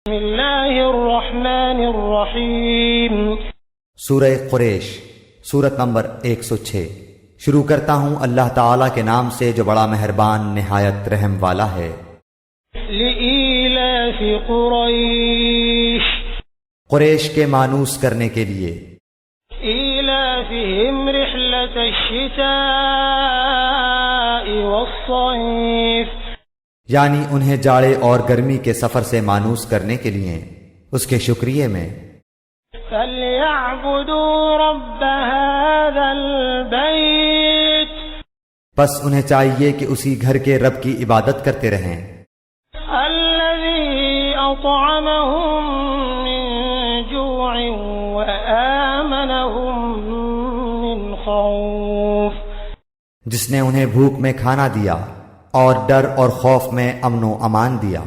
بسم اللہ الرحمن الرحیم۔ سورہ قریش، سورت نمبر 106۔ شروع کرتا ہوں اللہ تعالیٰ کے نام سے جو بڑا مہربان نہایت رحم والا ہے۔ لإیلاف قریش، قریش کے مانوس کرنے کے لیے۔ ایلافہم رحلۃ الشتاء والصیف، یعنی انہیں جاڑے اور گرمی کے سفر سے مانوس کرنے کے لیے، اس کے شکریے میں۔ فَلْيَعْبُدُوا رَبَّ هَذَا الْبَيْتِ، بس انہیں چاہیے کہ اسی گھر کے رب کی عبادت کرتے رہیں، الَّذِي أَطْعَمَهُم مِّن جُوعٍ وَآمَنَهُم مِّن خَوْفٍ، جس نے انہیں بھوک میں کھانا دیا اور ڈر اور خوف میں امن و امان دیا۔